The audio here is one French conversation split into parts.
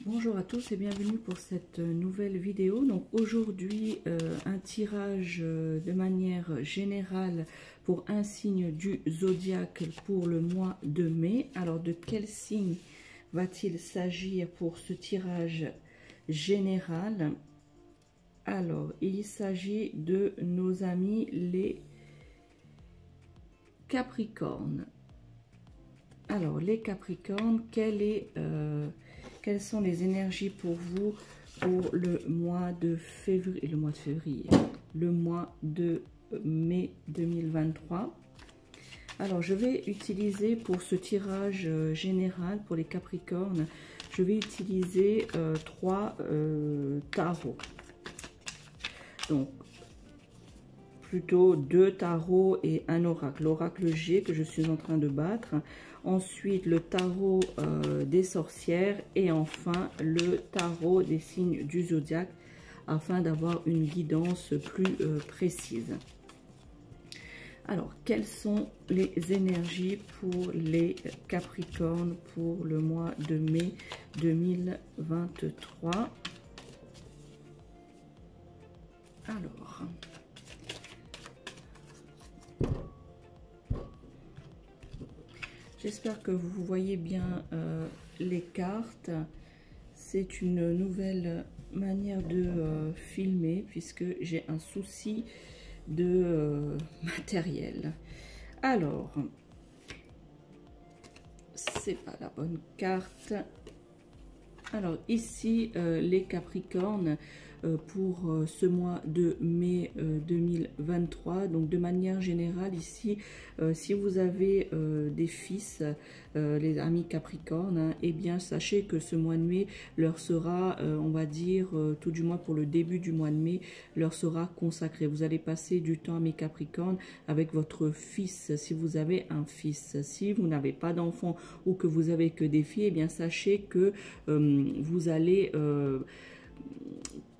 Bonjour à tous et bienvenue pour cette nouvelle vidéo. Donc aujourd'hui un tirage de manière générale pour un signe du zodiaque pour le mois de mai. Alors de quel signe va-t-il s'agir pour ce tirage général? Alors il s'agit de nos amis les Capricornes. Alors les Capricornes, quelles sont les énergies pour vous pour le mois de février, le mois de mai 2023? Alors, je vais utiliser pour ce tirage général pour les Capricornes, je vais utiliser trois tarots. Donc, plutôt deux tarots et un oracle. L'oracle G que je suis en train de battre. Ensuite, le tarot des sorcières. Et enfin, le tarot des signes du zodiaque afin d'avoir une guidance plus précise. Alors, quelles sont les énergies pour les Capricornes pour le mois de mai 2023? Alors... J'espère que vous voyez bien les cartes. C'est une nouvelle manière de filmer puisque j'ai un souci de matériel. Alors, c'est pas la bonne carte. Alors ici, les Capricornes, pour ce mois de mai 2023, donc de manière générale ici, si vous avez des fils, les amis Capricornes, hein, eh bien sachez que ce mois de mai leur sera, on va dire, tout du moins pour le début du mois de mai, leur sera consacré. Vous allez passer du temps, mes Capricornes, avec votre fils, si vous avez un fils. Si vous n'avez pas d'enfant ou que vous avez que des filles, eh bien sachez que vous allez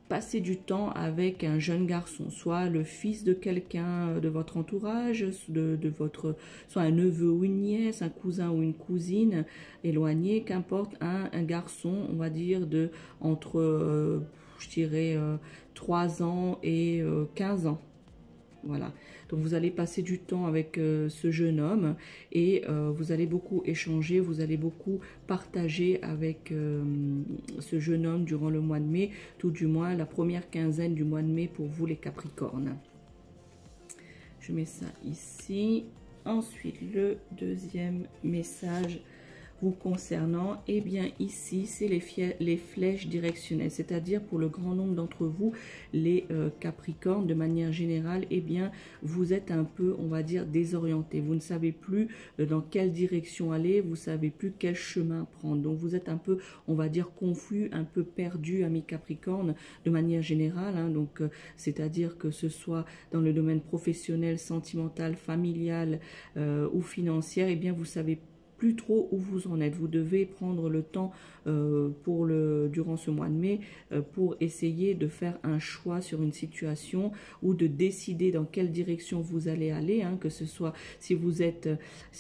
passer du temps avec un jeune garçon, soit le fils de quelqu'un de votre entourage, soit un neveu ou une nièce, un cousin ou une cousine éloignée, qu'importe, un garçon, on va dire, de entre, je dirais, 3 ans et 15 ans. Voilà, donc vous allez passer du temps avec ce jeune homme et vous allez beaucoup échanger, vous allez beaucoup partager avec ce jeune homme durant le mois de mai, tout du moins la première quinzaine du mois de mai pour vous les Capricornes. Je mets ça ici. Ensuite, le deuxième message vous concernant, eh bien ici c'est les flèches directionnelles, c'est-à-dire pour le grand nombre d'entre vous les Capricornes de manière générale, eh bien vous êtes un peu, on va dire, désorienté, vous ne savez plus dans quelle direction aller, vous savez plus quel chemin prendre, donc vous êtes un peu, on va dire, confus, un peu perdu, amis Capricornes, de manière générale, hein, donc c'est-à-dire que ce soit dans le domaine professionnel, sentimental, familial ou financier, eh bien vous savez plus trop où vous en êtes. Vous devez prendre le temps durant ce mois de mai pour essayer de faire un choix sur une situation ou de décider dans quelle direction vous allez aller, hein, que ce soit si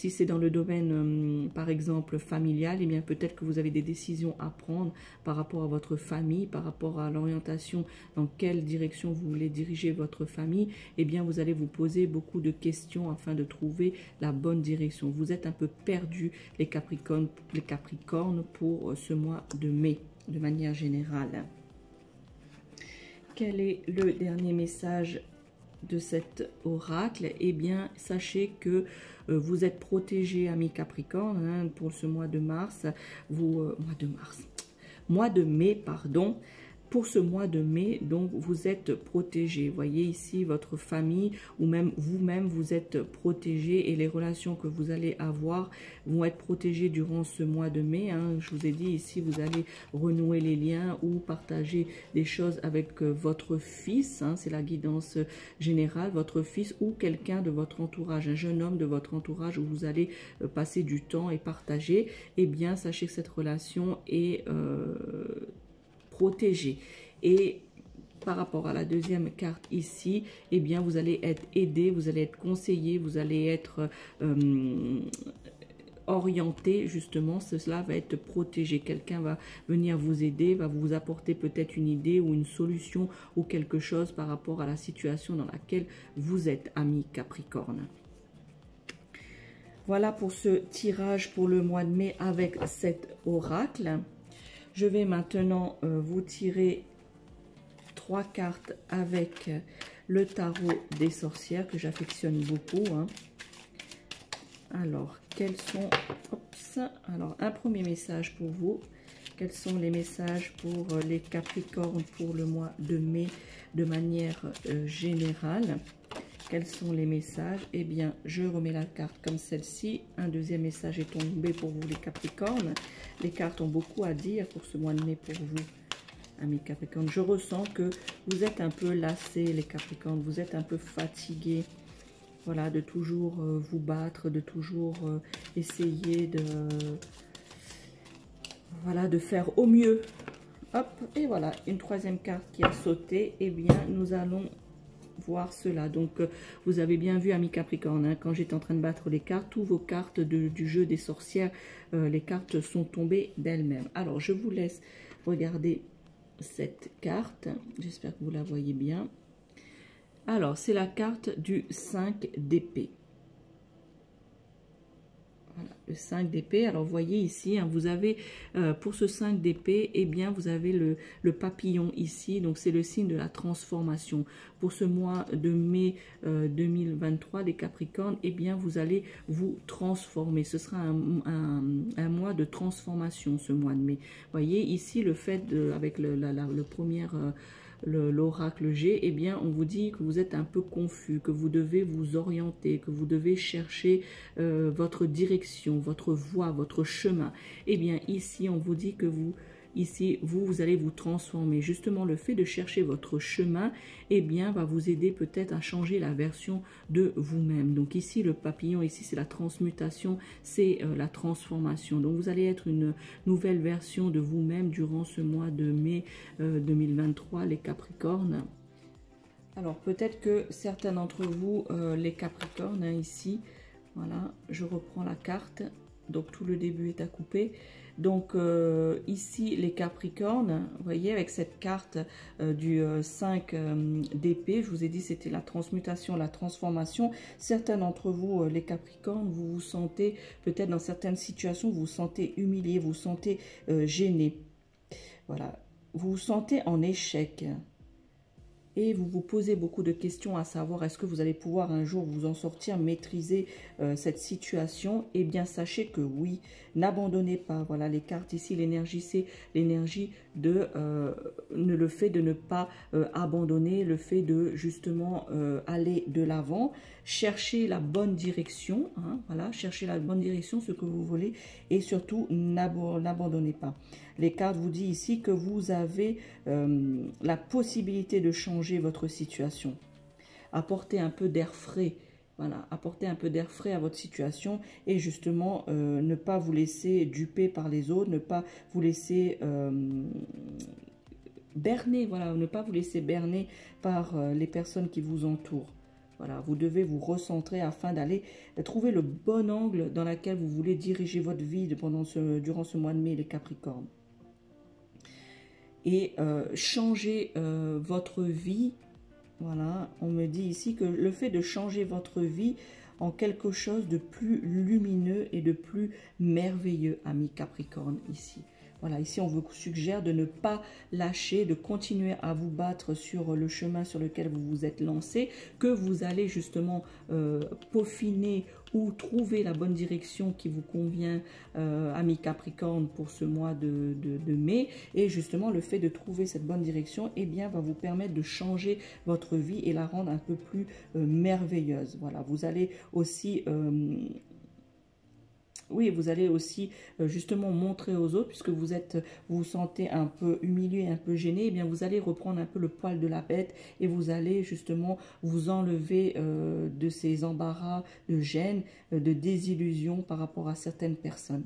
c'est dans le domaine par exemple familial, eh bien peut-être que vous avez des décisions à prendre par rapport à votre famille, par rapport à l'orientation, dans quelle direction vous voulez diriger votre famille, eh bien vous allez vous poser beaucoup de questions afin de trouver la bonne direction. Vous êtes un peu perdu les Capricornes pour ce mois de mai de manière générale. Quel est le dernier message de cet oracle? Eh bien sachez que vous êtes protégés, amis Capricornes, hein, pour ce mois de mai, pardon. Pour ce mois de mai, donc vous êtes protégés. Voyez ici votre famille ou même vous-même, vous êtes protégés et les relations que vous allez avoir vont être protégées durant ce mois de mai. Hein. Je vous ai dit ici, vous allez renouer les liens ou partager des choses avec votre fils. Hein. C'est la guidance générale, votre fils ou quelqu'un de votre entourage, un jeune homme de votre entourage où vous allez passer du temps et partager. Eh bien, sachez que cette relation est protégé. Et par rapport à la deuxième carte ici, eh bien vous allez être aidé, vous allez être conseillé, vous allez être orienté, justement, cela va être protégé. Quelqu'un va venir vous aider, va vous apporter peut-être une idée ou une solution ou quelque chose par rapport à la situation dans laquelle vous êtes, ami Capricorne. Voilà pour ce tirage pour le mois de mai avec cet oracle. Je vais maintenant vous tirer 3 cartes avec le tarot des sorcières que j'affectionne beaucoup. Alors, quels sont... Oups, alors, un premier message pour vous. Quels sont les messages pour les Capricornes pour le mois de mai de manière générale? Quels sont les messages? Eh bien, je remets la carte comme celle-ci. Un deuxième message est tombé pour vous, les Capricornes. Les cartes ont beaucoup à dire pour ce mois de mai pour vous, amis Capricornes. Je ressens que vous êtes un peu lassés, les Capricornes. Vous êtes un peu fatigués. Voilà, de toujours vous battre, de toujours essayer de... Voilà, de faire au mieux. Hop, et voilà, une troisième carte qui a sauté. Eh bien, nous allons voir cela. Donc, vous avez bien vu, amis Capricorne, hein, quand j'étais en train de battre les cartes, toutes vos cartes du jeu des sorcières, les cartes sont tombées d'elles-mêmes. Alors, je vous laisse regarder cette carte. J'espère que vous la voyez bien. Alors, c'est la carte du 5 d'épée. Voilà, le 5 d'épée. Alors, vous voyez ici, hein, vous avez, pour ce 5 d'épée, eh bien, vous avez le papillon ici. Donc, c'est le signe de la transformation. Pour ce mois de mai 2023, les Capricornes, eh bien, vous allez vous transformer. Ce sera un mois de transformation, ce mois de mai. Vous voyez, ici, le fait, avec le premier... l'oracle G, eh bien, on vous dit que vous êtes un peu confus, que vous devez vous orienter, que vous devez chercher votre direction, votre voie, votre chemin. Eh bien, ici, on vous dit que vous allez vous transformer. Justement, le fait de chercher votre chemin, eh bien, va vous aider peut-être à changer la version de vous-même. Donc ici, le papillon, ici, c'est la transmutation, c'est la transformation. Donc, vous allez être une nouvelle version de vous-même durant ce mois de mai 2023, les Capricornes. Alors, peut-être que certains d'entre vous, les Capricornes, hein, ici, voilà, je reprends la carte. Donc, tout le début est à couper. Donc, ici, les Capricornes, vous voyez, avec cette carte du 5 d'épée, je vous ai dit, c'était la transmutation, la transformation. Certains d'entre vous, les Capricornes, vous vous sentez, peut-être dans certaines situations, vous vous sentez humilié, vous vous sentez gêné. Voilà, vous vous sentez en échec. Et vous vous posez beaucoup de questions à savoir, est-ce que vous allez pouvoir un jour vous en sortir, maîtriser cette situation? Eh bien, sachez que oui, n'abandonnez pas. Voilà, les cartes ici, l'énergie, c'est l'énergie de le fait de ne pas abandonner, le fait de justement aller de l'avant, chercher la bonne direction, hein, voilà, chercher la bonne direction, ce que vous voulez, et surtout n'abandonnez pas. Les cartes vous disent ici que vous avez la possibilité de changer votre situation. Apporter un peu d'air frais. Voilà, apporter un peu d'air frais à votre situation et justement ne pas vous laisser duper par les autres, ne pas vous laisser berner, voilà, ne pas vous laisser berner par les personnes qui vous entourent. Voilà, vous devez vous recentrer afin d'aller trouver le bon angle dans lequel vous voulez diriger votre vie durant ce mois de mai, les Capricornes. Et changer votre vie. Voilà, on me dit ici que le fait de changer votre vie en quelque chose de plus lumineux et de plus merveilleux, amis Capricorne, ici. Voilà, ici on vous suggère de ne pas lâcher, de continuer à vous battre sur le chemin sur lequel vous vous êtes lancé, que vous allez justement peaufiner ou trouver la bonne direction qui vous convient, amis Capricorne, pour ce mois de mai. Et justement, le fait de trouver cette bonne direction, eh bien, va vous permettre de changer votre vie et la rendre un peu plus merveilleuse. Voilà, vous allez aussi... oui, vous allez aussi justement montrer aux autres, puisque vous vous sentez un peu humilié, un peu gêné, eh bien vous allez reprendre un peu le poil de la bête et vous allez justement vous enlever de ces embarras, de gêne, de désillusion par rapport à certaines personnes.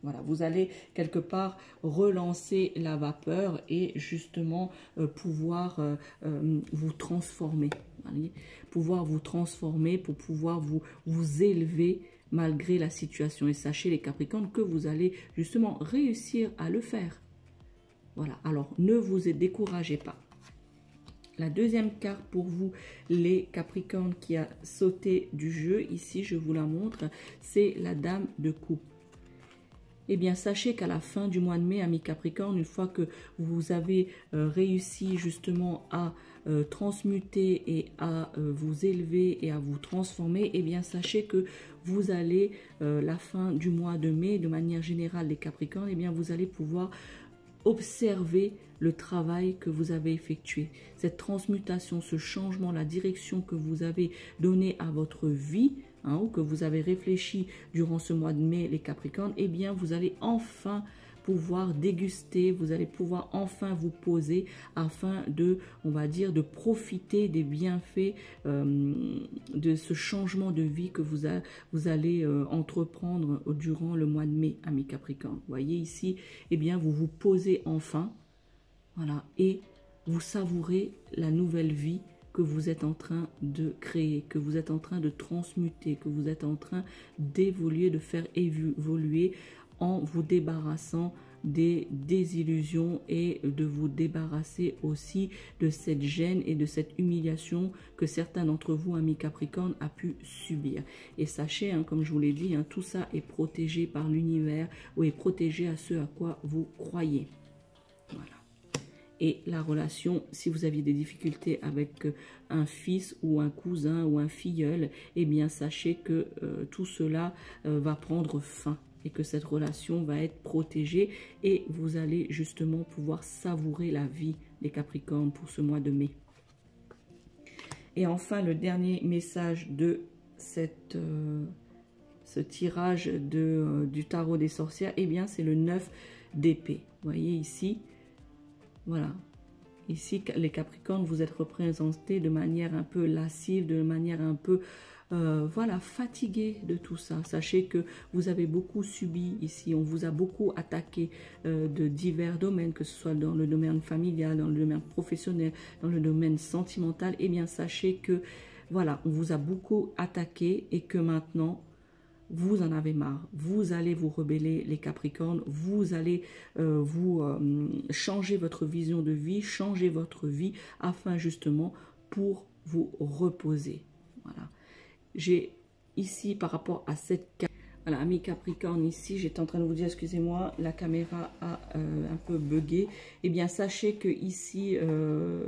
Voilà, vous allez quelque part relancer la vapeur et justement pouvoir vous transformer. Allez, pouvoir vous transformer pour pouvoir vous élever malgré la situation. Et sachez les Capricornes que vous allez justement réussir à le faire. Voilà, alors ne vous découragez pas. La deuxième carte pour vous, les Capricornes, qui a sauté du jeu, ici je vous la montre, c'est la Dame de coupe. Eh bien, sachez qu'à la fin du mois de mai, amis Capricorne, une fois que vous avez réussi justement à transmuter et à vous élever et à vous transformer, eh bien, sachez que vous allez, la fin du mois de mai, de manière générale, les Capricornes, eh bien, vous allez pouvoir observer le travail que vous avez effectué. Cette transmutation, ce changement, la direction que vous avez donnée à votre vie, ou que vous avez réfléchi durant ce mois de mai, les Capricornes, eh bien, vous allez enfin pouvoir déguster, vous allez pouvoir enfin vous poser afin de, on va dire, de profiter des bienfaits de ce changement de vie que vous allez entreprendre durant le mois de mai, amis Capricornes. Vous voyez ici, eh bien, vous vous posez enfin, voilà, et vous savourez la nouvelle vie que vous êtes en train de créer, que vous êtes en train de transmuter, que vous êtes en train d'évoluer, de faire évoluer en vous débarrassant des désillusions et de vous débarrasser aussi de cette gêne et de cette humiliation que certains d'entre vous, amis Capricorne, a pu subir. Et sachez, comme je vous l'ai dit, tout ça est protégé par l'univers ou est protégé à ce à quoi vous croyez. Voilà. Et la relation, si vous aviez des difficultés avec un fils ou un cousin ou un filleul, eh bien sachez que tout cela va prendre fin et que cette relation va être protégée et vous allez justement pouvoir savourer la vie des Capricornes pour ce mois de mai. Et enfin, le dernier message de ce tirage du tarot des sorcières, eh bien c'est le 9 d'épée. Vous voyez ici. Voilà, ici les Capricornes, vous êtes représentés de manière un peu lascive, de manière un peu, voilà, fatigué de tout ça. Sachez que vous avez beaucoup subi ici, on vous a beaucoup attaqué de divers domaines, que ce soit dans le domaine familial, dans le domaine professionnel, dans le domaine sentimental. Eh bien, sachez que, voilà, on vous a beaucoup attaqué et que maintenant, vous en avez marre, vous allez vous rebeller les Capricornes, vous allez changer votre vision de vie, changer votre vie afin justement pour vous reposer. Voilà. J'ai ici par rapport à cette carte, voilà, amis Capricorne, ici j'étais en train de vous dire, excusez-moi, la caméra a un peu bugué. Eh bien sachez que ici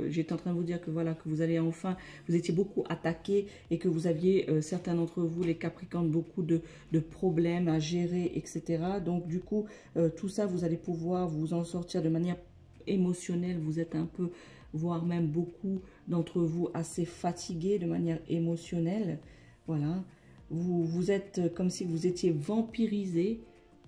j'étais en train de vous dire que voilà, que vous allez enfin, vous étiez beaucoup attaqué et que vous aviez certains d'entre vous, les Capricornes, beaucoup de problèmes à gérer, etc. Donc du coup tout ça, vous allez pouvoir vous en sortir de manière émotionnelle. Vous êtes un peu, voire même beaucoup d'entre vous, assez fatigués de manière émotionnelle. Voilà. Vous êtes comme si vous étiez vampirisé,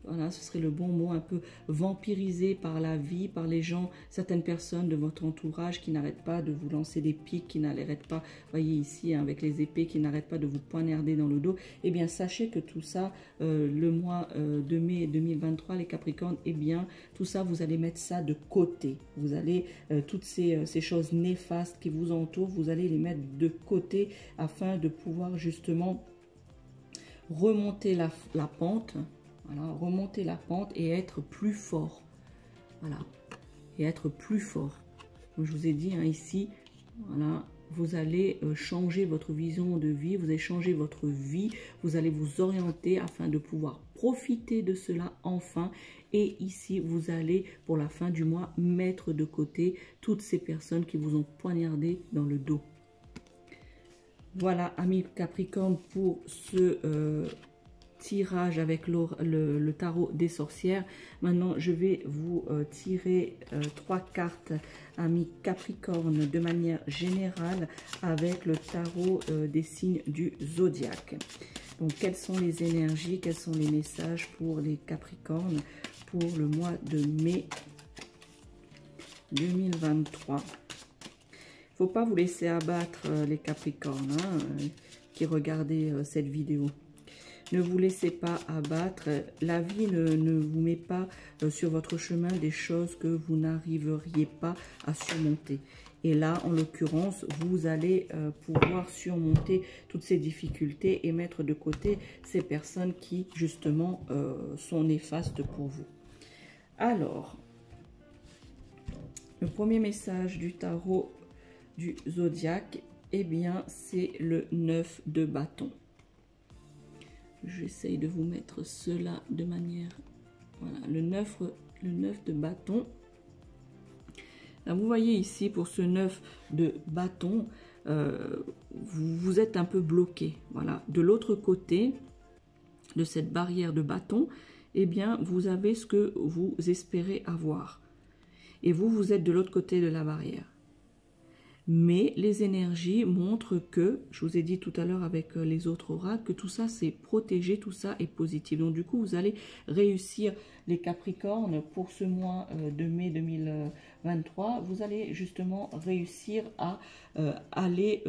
voilà, ce serait le bon mot, un peu vampirisé par la vie, par les gens, certaines personnes de votre entourage qui n'arrêtent pas de vous lancer des pics, qui n'arrêtent pas, voyez ici, avec les épées, qui n'arrêtent pas de vous poignarder dans le dos. Eh bien, sachez que tout ça, le mois de mai 2023, les Capricornes, eh bien, tout ça, vous allez mettre ça de côté. Vous allez, toutes ces choses néfastes qui vous entourent, vous allez les mettre de côté afin de pouvoir justement remonter la pente, voilà, remonter la pente et être plus fort, voilà, et être plus fort. Comme je vous ai dit ici, voilà, vous allez changer votre vision de vie, vous allez changer votre vie, vous allez vous orienter afin de pouvoir profiter de cela enfin. Et ici, vous allez, pour la fin du mois, mettre de côté toutes ces personnes qui vous ont poignardé dans le dos. Voilà, amis Capricorne, pour ce tirage avec le tarot des sorcières. Maintenant, je vais vous tirer 3 cartes, amis Capricorne, de manière générale avec le tarot des signes du zodiaque. Donc, quelles sont les énergies, quels sont les messages pour les Capricornes pour le mois de mai 2023. Il ne faut pas vous laisser abattre les Capricornes qui regardez cette vidéo. Ne vous laissez pas abattre. La vie ne vous met pas sur votre chemin des choses que vous n'arriveriez pas à surmonter. Et là, en l'occurrence, vous allez pouvoir surmonter toutes ces difficultés et mettre de côté ces personnes qui, justement, sont néfastes pour vous. Alors, le premier message du tarot du zodiaque, eh bien, c'est le 9 de bâton. J'essaye de vous mettre cela de manière... Voilà, le 9 de bâton. Là, vous voyez ici, pour ce 9 de bâton, vous êtes un peu bloqué. Voilà. De l'autre côté de cette barrière de bâton, eh bien, vous avez ce que vous espérez avoir. Et vous êtes de l'autre côté de la barrière. Mais les énergies montrent que, je vous ai dit tout à l'heure avec les autres oracles, que tout ça c'est protégé, tout ça est positif. Donc du coup, vous allez réussir, les Capricornes, pour ce mois de mai 2023, vous allez justement réussir à aller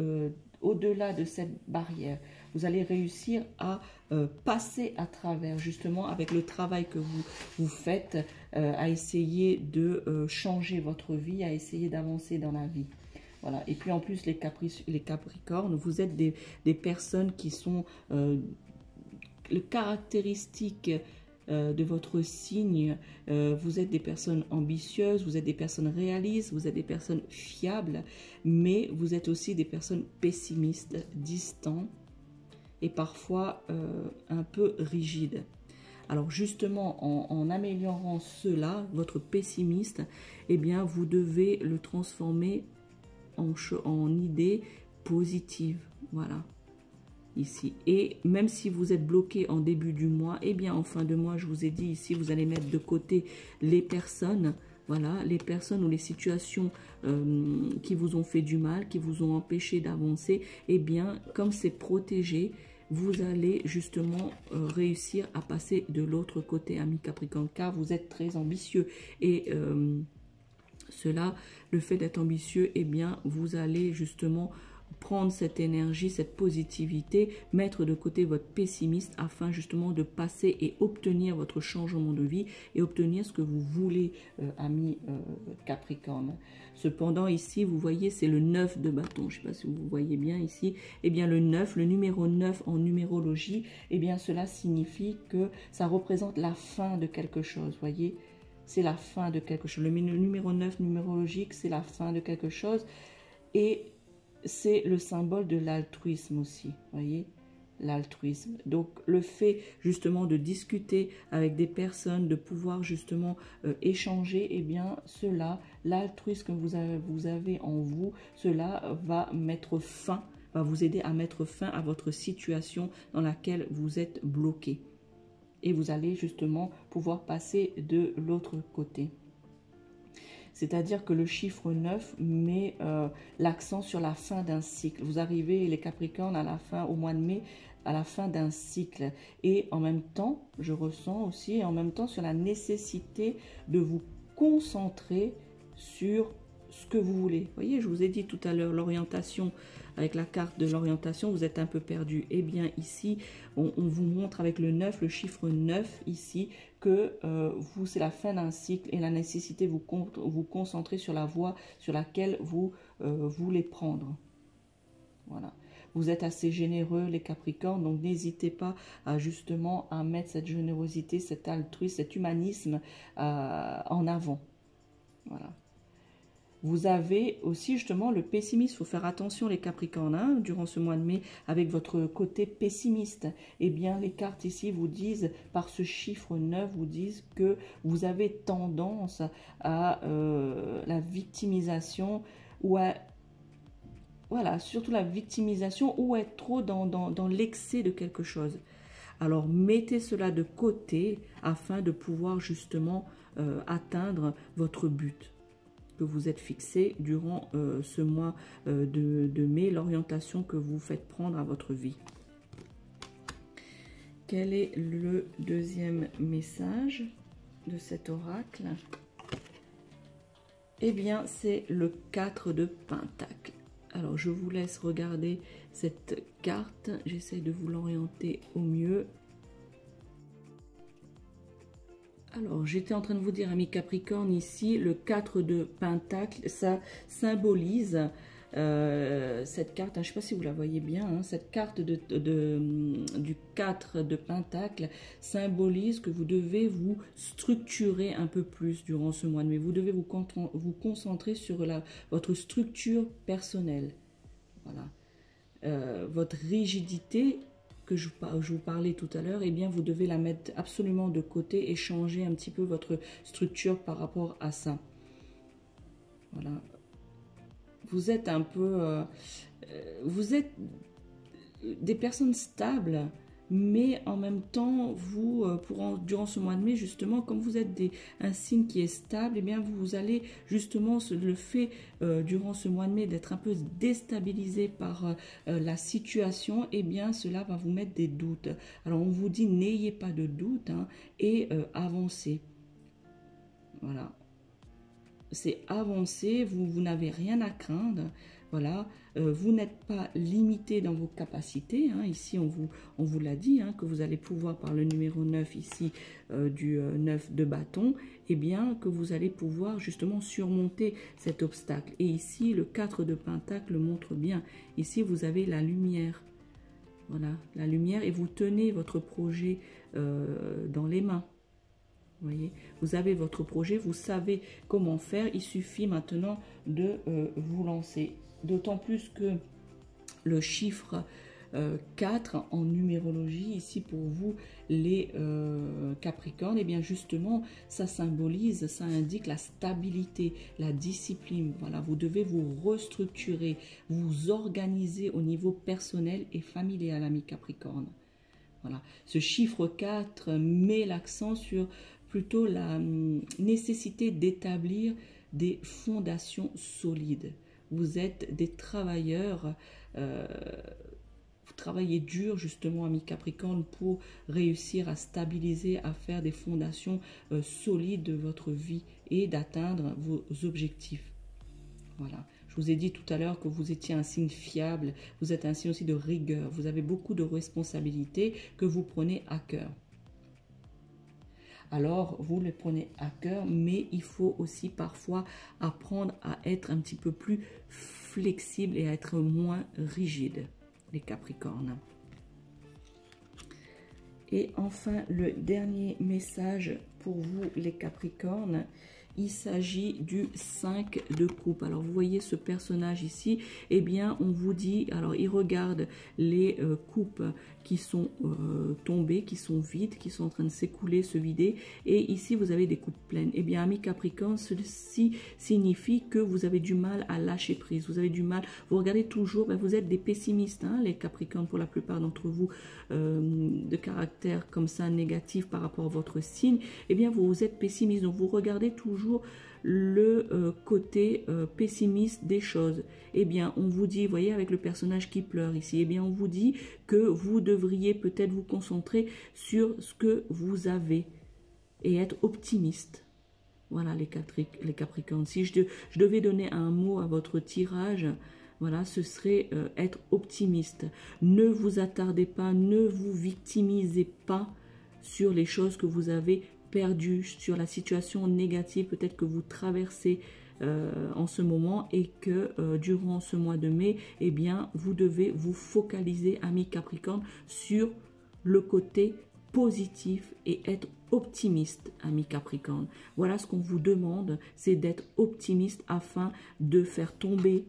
au-delà de cette barrière. Vous allez réussir à passer à travers, justement, avec le travail que vous faites, à essayer de changer votre vie, à essayer d'avancer dans la vie. Voilà. Et puis en plus, les Capricornes, vous êtes des personnes qui sont les caractéristiques de votre signe. Vous êtes des personnes ambitieuses, vous êtes des personnes réalistes, vous êtes des personnes fiables, mais vous êtes aussi des personnes pessimistes, distantes et parfois un peu rigides. Alors justement, en améliorant cela, votre pessimiste, eh bien, vous devez le transformer en idée positive, voilà, ici. Et même si vous êtes bloqué en début du mois, eh bien en fin de mois, je vous ai dit ici, vous allez mettre de côté les personnes, voilà, les personnes ou les situations qui vous ont fait du mal, qui vous ont empêché d'avancer. Eh bien, comme c'est protégé, vous allez justement réussir à passer de l'autre côté, ami Capricorne, car vous êtes très ambitieux. Et cela, le fait d'être ambitieux, eh bien, vous allez justement prendre cette énergie, cette positivité, mettre de côté votre pessimiste afin justement de passer et obtenir votre changement de vie et obtenir ce que vous voulez, ami Capricorne. Cependant, ici, vous voyez, c'est le 9 de bâton. Je ne sais pas si vous voyez bien ici. Eh bien, le 9, le numéro 9 en numérologie, eh bien, cela signifie que ça représente la fin de quelque chose, voyez. C'est la fin de quelque chose. Le numéro 9 numérologique, c'est la fin de quelque chose. Et c'est le symbole de l'altruisme aussi, voyez, l'altruisme. Donc, le fait justement de discuter avec des personnes, de pouvoir justement échanger, eh bien, cela, l'altruisme que vous avez en vous, cela va mettre fin, va vous aider à mettre fin à votre situation dans laquelle vous êtes bloqué. Et vous allez justement pouvoir passer de l'autre côté. C'est-à-dire que le chiffre 9 met l'accent sur la fin d'un cycle. Vous arrivez, les Capricornes, à la fin, au mois de mai, à la fin d'un cycle. Et en même temps, je ressens aussi, en même temps, sur la nécessité de vous concentrer sur ce que vous voulez. Vous voyez, je vous ai dit tout à l'heure, l'orientation, avec la carte de l'orientation, vous êtes un peu perdu. Eh bien, ici, on vous montre avec le 9, le chiffre 9 ici, que c'est la fin d'un cycle et la nécessité de vous concentrer sur la voie sur laquelle vous voulez prendre. Voilà. Vous êtes assez généreux, les Capricornes, donc n'hésitez pas justement à mettre cette générosité, cet altruisme, cet humanisme en avant. Voilà. Vous avez aussi justement le pessimisme. Il faut faire attention, les Capricornes, hein, durant ce mois de mai, avec votre côté pessimiste. Eh bien, les cartes ici vous disent, par ce chiffre 9, vous disent que vous avez tendance à la victimisation ou à... Voilà, surtout la victimisation ou être trop dans l'excès de quelque chose. Alors, mettez cela de côté afin de pouvoir justement atteindre votre but que vous êtes fixé durant ce mois de mai, l'orientation que vous faites prendre à votre vie. Quel est le deuxième message de cet oracle? Eh bien, c'est le 4 de Pentacle. Alors, je vous laisse regarder cette carte. J'essaie de vous l'orienter au mieux. Alors, j'étais en train de vous dire, amis Capricorne, ici, le 4 de Pentacle, ça symbolise cette carte, hein, je ne sais pas si vous la voyez bien, hein, cette carte du 4 de Pentacle symbolise que vous devez vous structurer un peu plus durant ce mois de mai. Vous devez vous concentrer sur votre structure personnelle. Voilà. Votre rigidité que je vous parlais tout à l'heure, eh bien, vous devez la mettre absolument de côté et changer un petit peu votre structure par rapport à ça. Voilà. Vous êtes un peu... vous êtes des personnes stables, mais en même temps, vous, durant ce mois de mai, justement, comme vous êtes un signe qui est stable, eh bien, vous allez justement, le fait durant ce mois de mai d'être un peu déstabilisé par la situation, eh bien, cela va vous mettre des doutes. Alors, on vous dit, n'ayez pas de doute, hein, et avancez. Voilà. C'est avancer, vous n'avez rien à craindre. Voilà, vous n'êtes pas limité dans vos capacités, hein. Ici on vous l'a dit, hein, que vous allez pouvoir par le numéro 9 ici du 9 de bâton, et bien que vous allez pouvoir justement surmonter cet obstacle. Et ici le 4 de pentacle montre bien, ici vous avez la lumière, voilà, la lumière, et vous tenez votre projet dans les mains. Vous voyez, vous avez votre projet, vous savez comment faire, il suffit maintenant de vous lancer. D'autant plus que le chiffre 4 en numérologie, ici pour vous les Capricornes, et bien justement ça symbolise, ça indique la stabilité, la discipline. Voilà, vous devez vous restructurer, vous organiser au niveau personnel et familial, amis Capricorne. Voilà, ce chiffre 4 met l'accent sur plutôt la nécessité d'établir des fondations solides. Vous êtes des travailleurs, vous travaillez dur justement, amis Capricorne, pour réussir à stabiliser, à faire des fondations solides de votre vie et d'atteindre vos objectifs. Voilà. Je vous ai dit tout à l'heure que vous étiez un signe fiable, vous êtes un signe aussi de rigueur, vous avez beaucoup de responsabilités que vous prenez à cœur. Alors, vous les prenez à cœur, mais il faut aussi parfois apprendre à être un petit peu plus flexible et à être moins rigide, les Capricornes. Et enfin, le dernier message pour vous, les Capricornes, il s'agit du 5 de coupe. Alors, vous voyez ce personnage ici, eh bien, on vous dit, alors, il regarde les coupes qui sont tombées, qui sont vides, qui sont en train de s'écouler, se vider. Et ici, vous avez des coupes pleines. Eh bien, amis Capricorne, ceci signifie que vous avez du mal à lâcher prise. Vous avez du mal, vous regardez toujours, ben, vous êtes des pessimistes, hein, les Capricornes, pour la plupart d'entre vous, de caractère comme ça, négatif par rapport à votre signe. Eh bien, vous êtes pessimiste, donc vous regardez toujours le côté pessimiste des choses. Eh bien, on vous dit, voyez, avec le personnage qui pleure ici, eh bien, on vous dit que vous devriez peut-être vous concentrer sur ce que vous avez et être optimiste. Voilà, les Capricornes. Si je devais donner un mot à votre tirage, voilà, ce serait être optimiste. Ne vous attardez pas, ne vous victimisez pas sur les choses que vous avez perdu, sur la situation négative peut-être que vous traversez en ce moment, et que durant ce mois de mai, eh bien, vous devez vous focaliser, amis Capricorne, sur le côté positif et être optimiste, amis Capricorne. Voilà ce qu'on vous demande, c'est d'être optimiste afin de faire tomber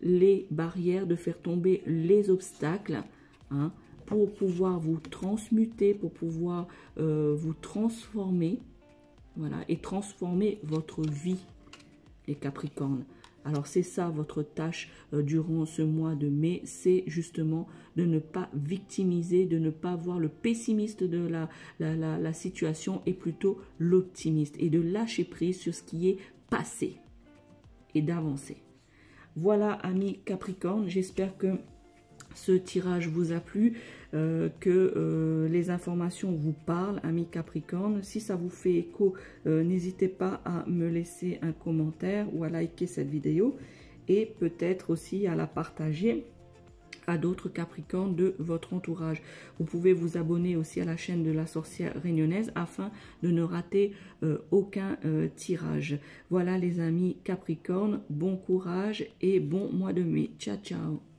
les barrières, de faire tomber les obstacles, hein, pour pouvoir vous transmuter, pour pouvoir vous transformer, voilà, et transformer votre vie, les Capricornes. Alors c'est ça votre tâche durant ce mois de mai, c'est justement de ne pas victimiser, de ne pas voir le pessimiste de la situation et plutôt l'optimiste, et de lâcher prise sur ce qui est passé et d'avancer. Voilà, amis Capricorne, j'espère que ce tirage vous a plu, que les informations vous parlent, amis Capricorne. Si ça vous fait écho, n'hésitez pas à me laisser un commentaire ou à liker cette vidéo, et peut-être aussi à la partager à d'autres Capricornes de votre entourage. Vous pouvez vous abonner aussi à la chaîne de la sorcière réunionnaise afin de ne rater aucun tirage. Voilà les amis Capricornes, bon courage et bon mois de mai. Ciao, ciao.